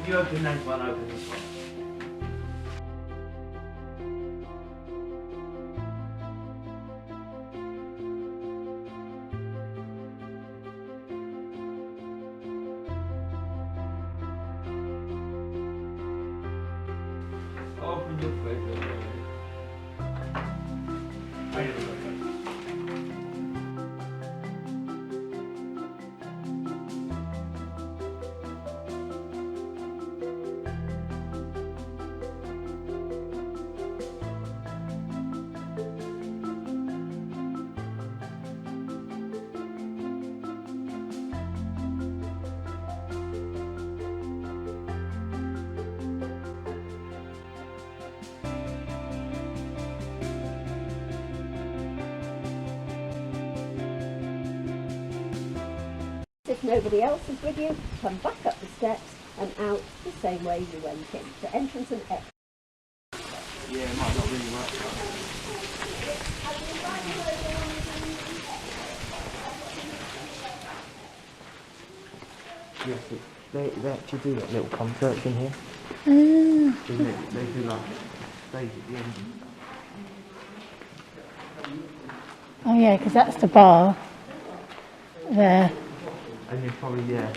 If you open that one, open this one. Open your face. If nobody else is with you, come back up the steps and out the same way you went in. The entrance and exit. Yeah, it might not really work. Yes, they actually do like little concerts in here. They do like stage at the end. Oh yeah, because that's the bar there. And you're probably, yeah.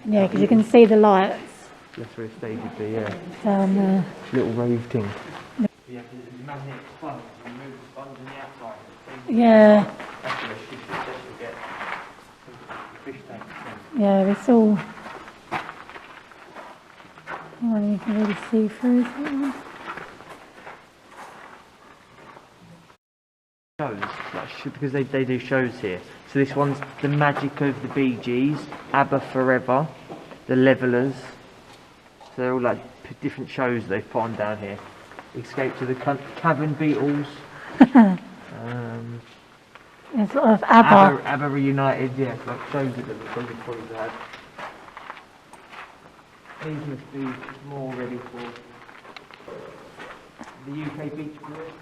Yeah, because you can see the lights. That's where a stage would be, yeah. Down there. Little rave thing. You have to magnet sponge and move the sponge on the outside. Yeah. That's where she'll get fish tanks. Yeah, it's all. Well, you can really see through that one. Shows, like, because they do shows here. So this one's The Magic of the Bee Gees, ABBA Forever, The Levellers. So they're all like different shows they've put on down here. Escape to the Cavern Beatles. There's a lot of ABBA. ABBA Reunited, yeah, like shows that the probably had. These must be more ready for the UK Beach Boys.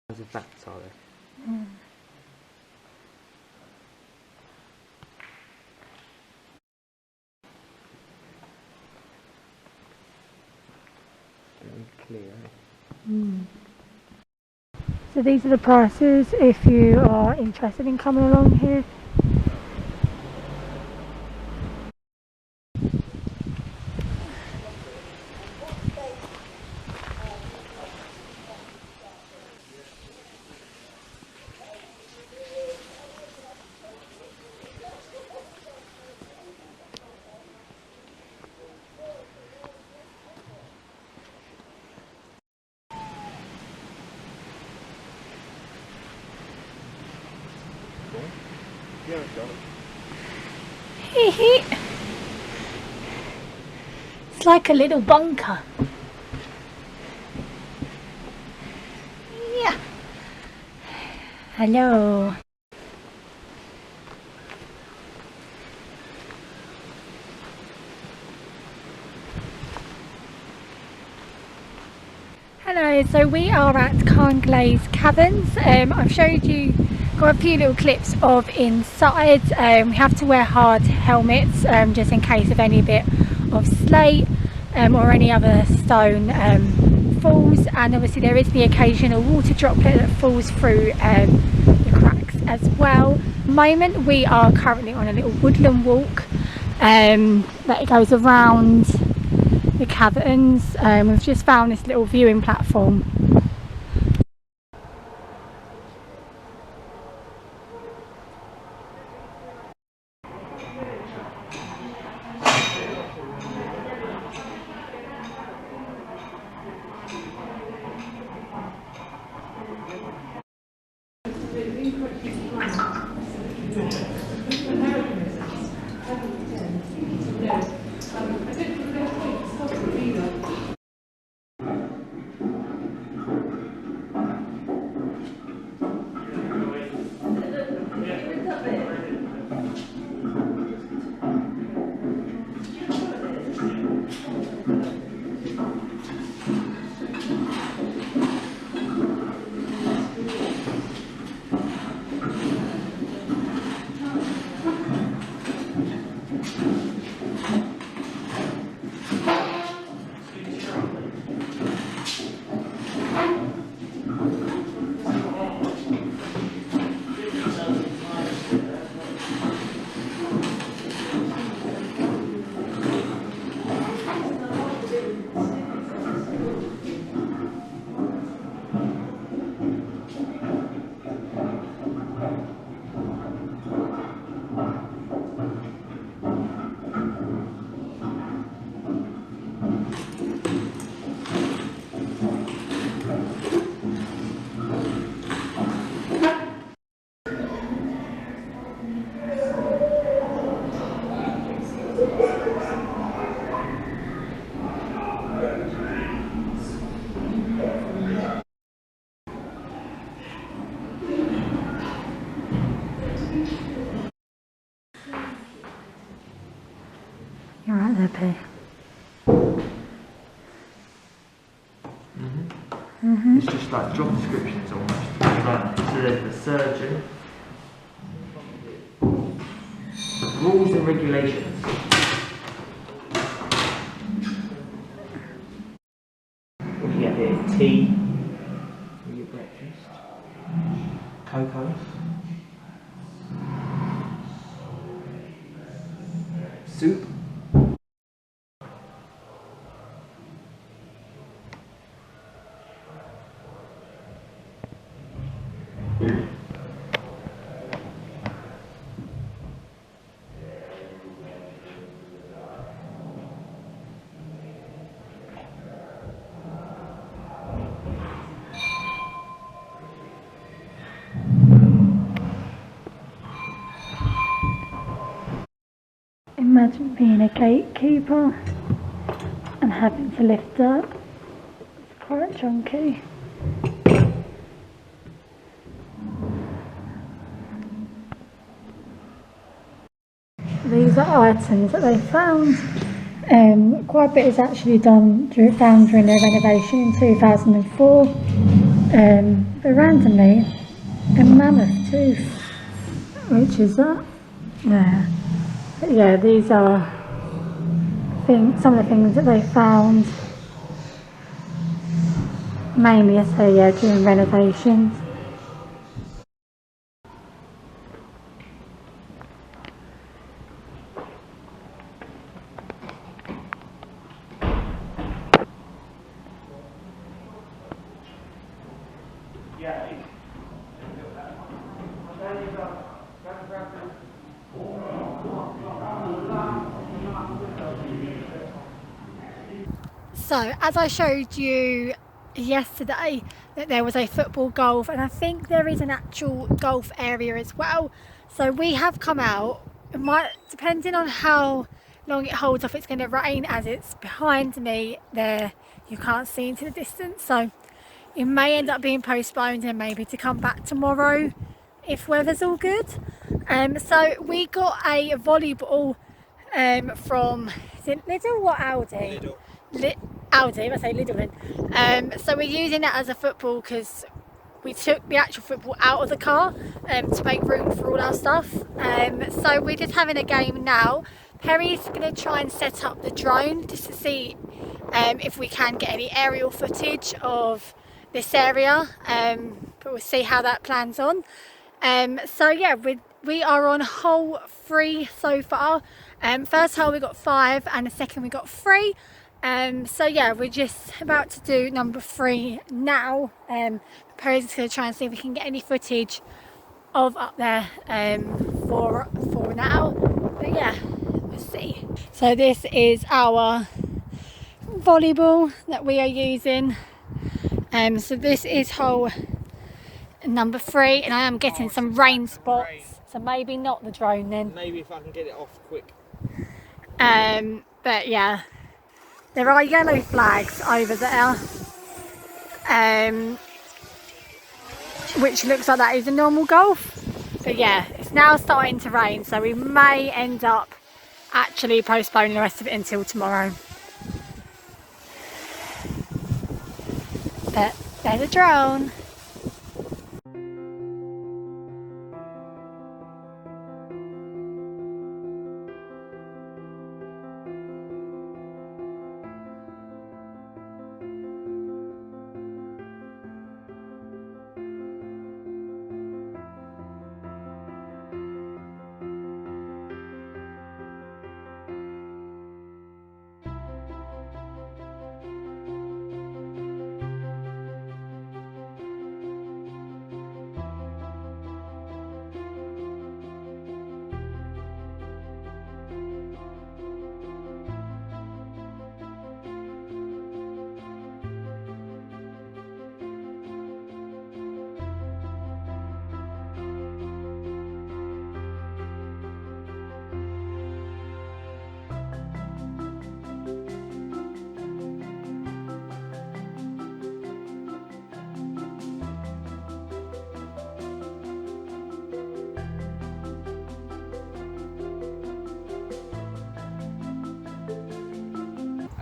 Of facts are there? Very clear. So these are the prices if you are interested in coming along here. It's like a little bunker. Yeah. Hello. Hello, so we are at Carnglaze Caverns. I've showed you, got a few little clips of inside. We have to wear hard helmets just in case of any bit of slate or any other stone falls, and obviously there is the occasional water droplet that falls through the cracks as well. At the moment we are currently on a little woodland walk that goes around the caverns. We've just found this little viewing platform. You're right there, P. It's just like job descriptions almost. Like, so there's the surgeon, the rules and regulations. What do you get here? Tea for your breakfast, cocoa, soup. Imagine being a gatekeeper and having to lift up. It's quite chunky. These are items that they found. Quite a bit is actually found during their renovation in 2004. But randomly, a mammoth tooth. Which is that? Yeah. But yeah, these are some of the things that they found. Mainly, I say, yeah, during renovations. So, as I showed you yesterday, that there was a football golf, and I think there is an actual golf area as well. So we have come out. It might, depending on how long it holds off, it's going to rain, as it's behind me there. You can't see into the distance, so it may end up being postponed and maybe to come back tomorrow if weather's all good. So we got a volleyball from, is it Lidl or Aldi? Lidl. Aldi, I say Lidl then. So we're using that as a football because we took the actual football out of the car to make room for all our stuff. So we're just having a game now. Perry's going to try and set up the drone just to see if we can get any aerial footage of this area, but we'll see how that plans on. So yeah, we are on hole 3 so far. First hole we got 5 and the second we got 3. So yeah, we're just about to do number 3 now. Perry's just going to try and see if we can get any footage of up there for now. But yeah, we'll see. So this is our volleyball that we are using. So this is hole number 3, and I am getting some rain spots, so maybe not the drone then. Maybe if I can get it off quick. But yeah, there are yellow flags over there, which looks like that is a normal golf. But yeah, it's now starting to rain, so we may end up actually postponing the rest of it until tomorrow. But there's a drone.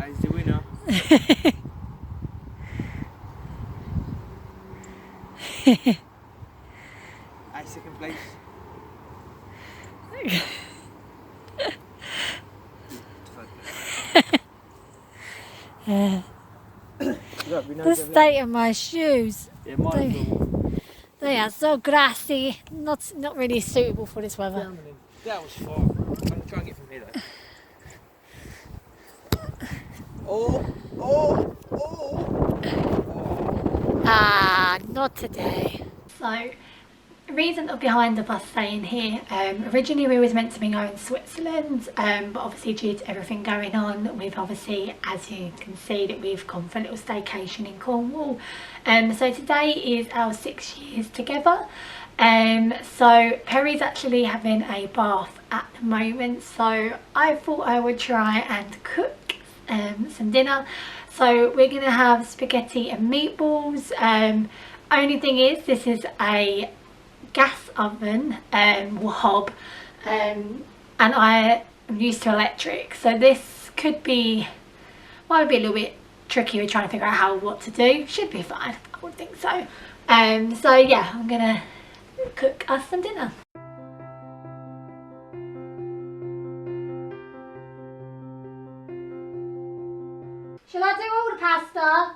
As the winner. At second place. The state of my shoes. Yeah, mine They are so grassy, not really suitable for this weather. That was far. I'm gonna try and get from here though. Oh. Ah, not today. So, the reason behind of us staying here, originally we was meant to be going to Switzerland, but obviously due to everything going on, we've obviously, as you can see, that we've gone for a little staycation in Cornwall. So today is our 6 years together. So Perry's actually having a bath at the moment, so I thought I would try and cook some dinner. So we're going to have spaghetti and meatballs. Only thing is, this is a gas oven or hob, and I am used to electric, so this might be a little bit tricky. We're trying to figure out what to do. Should be fine, I would think so. So yeah, I'm gonna cook us some dinner. Shall I do all the pasta?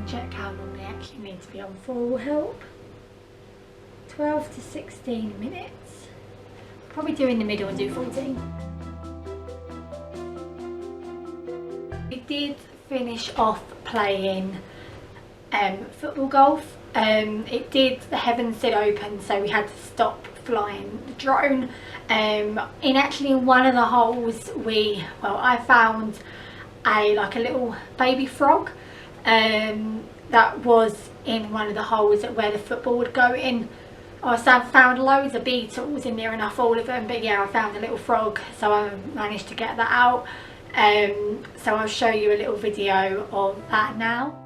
Check how long they actually need to be on for will help. 12 to 16 minutes. Probably do in the middle and do 14. We did finish off playing football golf. The heavens did open, so we had to stop flying the drone. In one of the holes, I found a little baby frog. That was in one of the holes where the football would go in. I found loads of beetles in near enough all of them, but yeah, I found a little frog, so I managed to get that out. So I'll show you a little video of that now.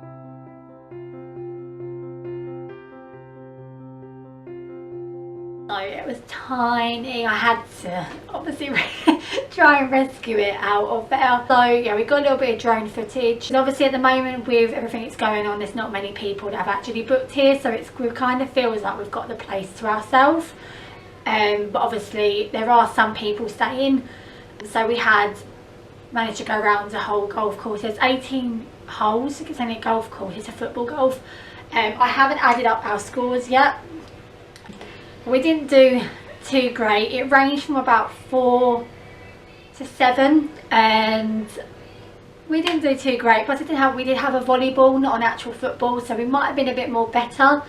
So it was tiny. I had to obviously try and rescue it out of there. So yeah, we got a little bit of drone footage. And obviously at the moment, with everything that's going on, there's not many people that have actually booked here, so it kind of feels like we've got the place to ourselves. But obviously there are some people staying. So we had managed to go around the whole golf course. There's 18 holes. It's only a golf course, it's a football golf. I haven't added up our scores yet. We didn't do too great. It ranged from about 4 to 7, and we didn't do too great. But we did have a volleyball, not an actual football, so we might have been a bit more better.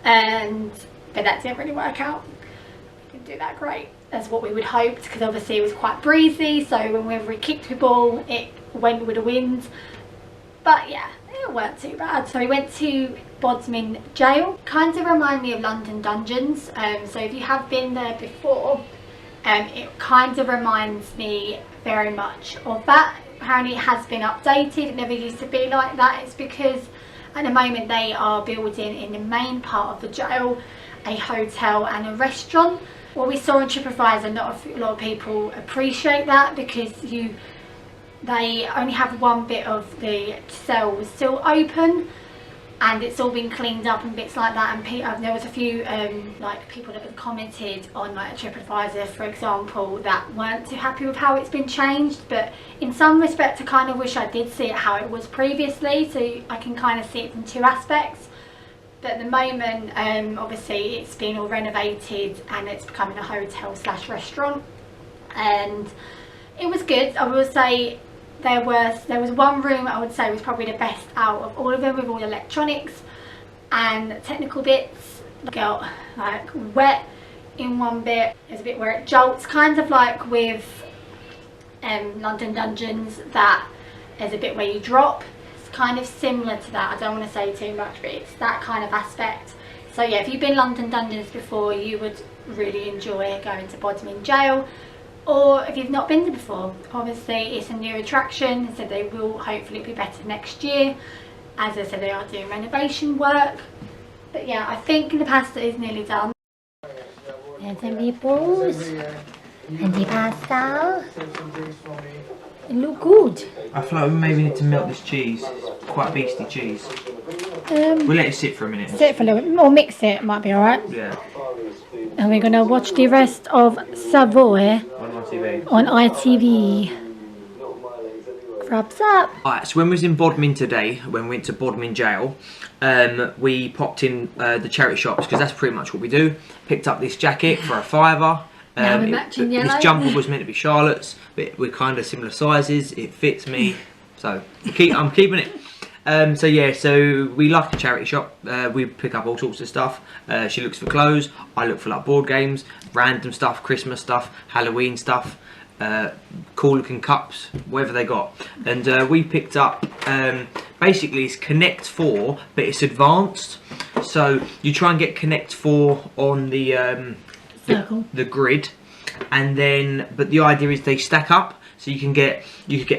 But that didn't really work out. We didn't do that great as what we would hoped, because obviously it was quite breezy. So whenever we kicked the ball, it went with the wind. But yeah, it weren't too bad. So we went to Bodmin Jail. Kind of remind me of London Dungeons. So if you have been there before, it kind of reminds me very much of that. Apparently it has been updated. It never used to be like that. It's because at the moment they are building in the main part of the jail a hotel and a restaurant. What we saw on TripAdvisor, not a lot of people appreciate that, because they only have one bit of the cell still open, and it's all been cleaned up and bits like that. And there was a few people that have commented on TripAdvisor, for example, that weren't too happy with how it's been changed. But in some respect, I kind of wish I did see it how it was previously, so I can kind of see it from two aspects. But at the moment, obviously it's been all renovated and it's becoming a hotel slash restaurant, and it was good. I will say there was one room I would say was probably the best out of all of them, with all the electronics and technical bits. Got like wet in one bit. There's a bit where it jolts, kind of like with London Dungeons, that there's a bit where you drop. It's kind of similar to that. I don't want to say too much, but it's that kind of aspect. So yeah, if you've been London Dungeons before, you would really enjoy going to Bodmin Jail. Or if you've not been there before, obviously it's a new attraction, so they will hopefully be better next year. As I said, they are doing renovation work. But yeah, I think the pasta is nearly done. There's the meatballs and the pasta. It look good. I feel like we maybe need to melt this cheese. It's quite beastly cheese. We'll let it sit for a minute. Sit for a little bit, or mix it, might be alright. Yeah. And we're going to watch the rest of Savoy on ITV. Props up. Alright, so when we was in Bodmin today, when we went to Bodmin Jail, we popped in the charity shops, because that's pretty much what we do. Picked up this jacket for a £5. Now we're matching yellow. This jumper was meant to be Charlotte's, but we're kind of similar sizes. It fits me, so I'm keeping it. So yeah, so we like a charity shop. We pick up all sorts of stuff. She looks for clothes, I look for like board games, random stuff, Christmas stuff, Halloween stuff, cool looking cups, whatever they got. And we picked up, basically it's Connect 4, but it's advanced. So you try and get Connect 4 on the grid, and then, but the idea is they stack up. So you can get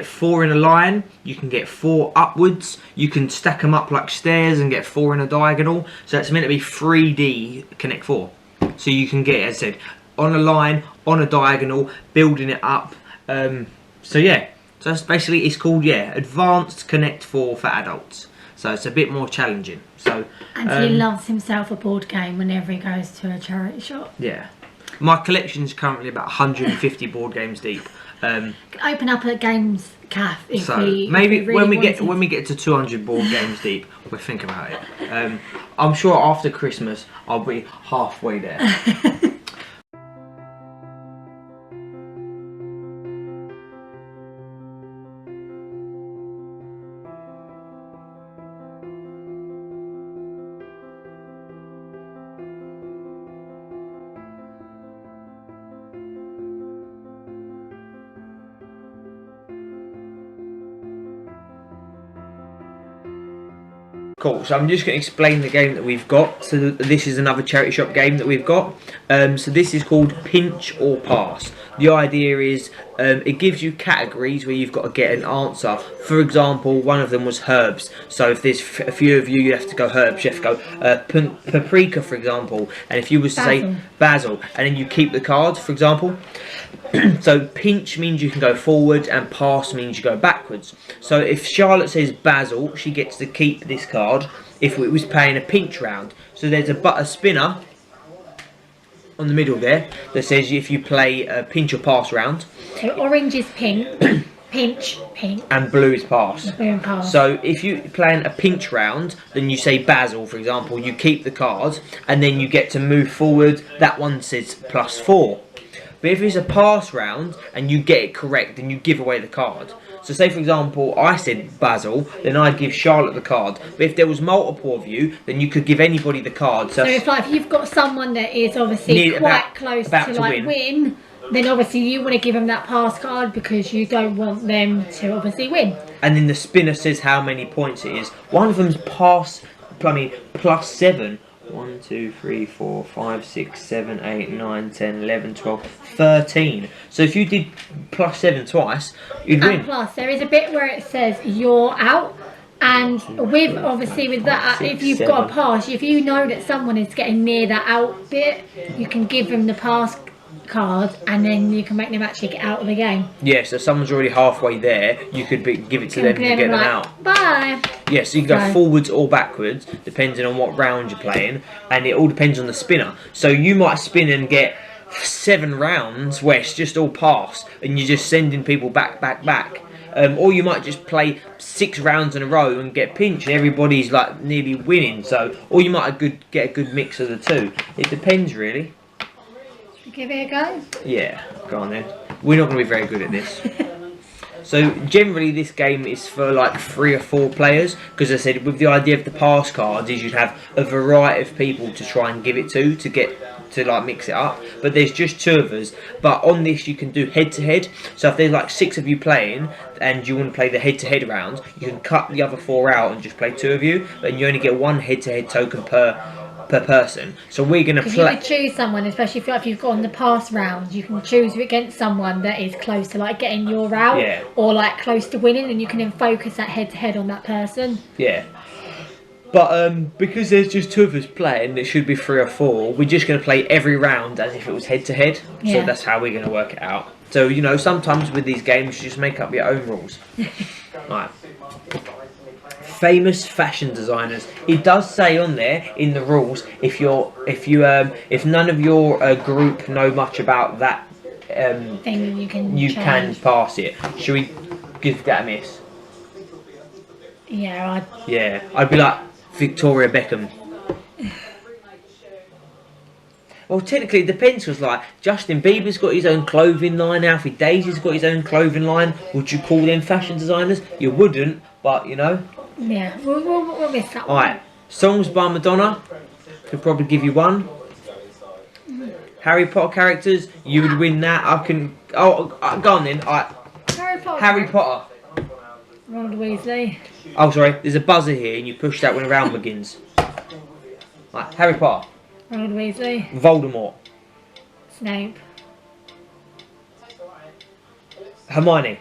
4 in a line, you can get 4 upwards, you can stack them up like stairs and get 4 in a diagonal. So it's meant to be 3D Connect 4. So you can get, as I said, on a line, on a diagonal, building it up. So yeah, so that's basically, it's called, yeah, Advanced Connect 4 for adults. So it's a bit more challenging. So and he loves himself a board game whenever he goes to a charity shop. Yeah. My collection is currently about 150 board games deep. Open up a games cafe. So maybe when we get to 200 board games deep, we'll think about it. I'm sure after Christmas I'll be halfway there. Cool, so I'm just going to explain the game that we've got. So this is another charity shop game that we've got. So this is called Pinch or Pass. The idea is it gives you categories where you've got to get an answer. For example, one of them was herbs. So if there's a few of you, you have to go herbs. You have to go paprika, for example. And if you was to say basil, and then you keep the cards, for example. So pinch means you can go forward, and pass means you go backwards. So if Charlotte says basil, she gets to keep this card if it was playing a pinch round. So there's a spinner on the middle there that says if you play a pinch or pass round. So orange is pink, pinch, pink. And blue is pass. Blue and pass. So if you're playing a pinch round, then you say basil, for example, you keep the card, and then you get to move forward. That one says +4. But if it's a pass round and you get it correct, then you give away the card. So say for example, I said basil, then I'd give Charlotte the card. But if there was multiple of you, then you could give anybody the card. So if like you've got someone that is obviously quite close to like win, then obviously you want to give them that pass card because you don't want them to obviously win. And then the spinner says how many points it is. One of them's +7. 1, 2, 3, 4, 5, 6, 7, 8, 9, 10, 11, 12, 13. So if you did +7 twice, you'd win. And plus, there is a bit where it says you're out. And with obviously with that, if you've got a pass, if you know that someone is getting near that out bit, you can give them the pass card, and then you can make them actually get out of the game. Yeah, so if someone's already halfway there, you could give it to them to get them out. Bye. Yeah, so you can go forwards or backwards, depending on what round you're playing, and it all depends on the spinner. So you might spin and get 7 rounds where it's just all pass, and you're just sending people back. Or you might just play 6 rounds in a row and get pinched, and everybody's like nearly winning. So, or you might get a good mix of the two. It depends, really. Give it a go? Yeah, go on then. We're not going to be very good at this. So generally this game is for like 3 or 4 players, because as I said, with the idea of the pass cards is you'd have a variety of people to try and give it to get to like mix it up, but there's just 2 of us. But on this you can do head to head, so if there's like 6 of you playing and you want to play the head to head round, you can cut the other 4 out and just play 2 of you, and you only get 1 head to head token per person. So we're going to play. You could choose someone, especially if you've gone the pass rounds, you can choose against someone that is close to like getting your route, Yeah. or like close to winning, and you can then focus that head to head on that person. Yeah. But because there's just 2 of us playing, it should be 3 or 4. We're just going to play every round as if it was head to head. Yeah. So that's how we're going to work it out. So you know, sometimes with these games, you just make up your own rules. Right. Famous fashion designers. It does say on there in the rules if none of your group know much about that Thing you can can pass it. Should we give that a miss? Yeah, I'd be like Victoria Beckham. Well, technically it depends, because like Justin Bieber's got his own clothing line, Alfie Daisy's got his own clothing line. Would you call them fashion designers? You wouldn't, but you know. Yeah, we'll miss that one. Alright, songs by Madonna, could probably give you 1. Harry Potter characters, you would win that. I can. Oh, go on then. Alright. Harry Potter. Ronald Weasley. Oh, sorry, there's a buzzer here and you push that when a round begins. Right, Harry Potter. Ronald Weasley. Voldemort. Snape. Hermione.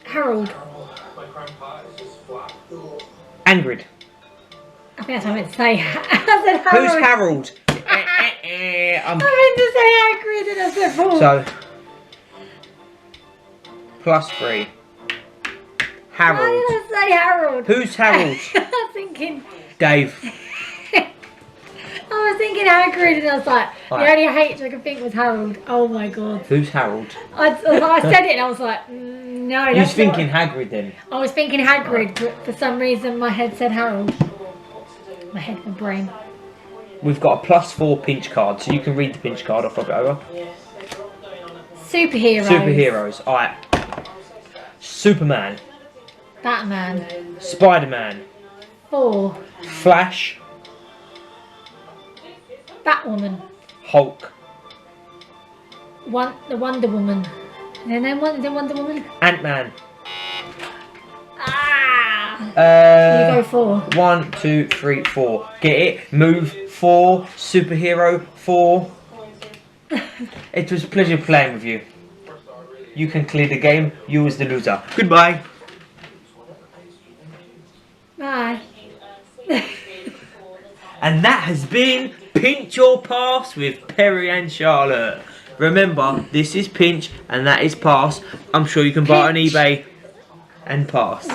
Harold. Hagrid. I think that's what I meant to say. I said Harold. Who's Harold? I meant to say Hagrid and I said Paul. So, +3. Harold. Why did I say Harold? Who's Harold? I was thinking Dave. I was thinking Hagrid, and I was like, Right. the only H I could think was Harold. Oh my god. Who's Harold? I said it and I was like, no. Who's That's thinking not. Hagrid then? I was thinking Hagrid, but for some reason my head said Harold. My head, my brain. We've got a +4 pinch card, so you can read the pinch card. I'll flip it over. Superheroes. Superheroes. Alright. Superman. Batman. Spider-Man. 4. Flash. Batwoman. Hulk. The Wonder Woman. And then Wonder Woman. Ant-Man. You go 4. 1, 2, 3, 4. Get it? Move 4. Superhero 4. It was a pleasure playing with you. You can clear the game. You was the loser. Goodbye. Bye. And that has been Pinch or Pass with Perry and Charlotte. Remember, this is Pinch and that is Pass. I'm sure you can buy it on eBay and Pass.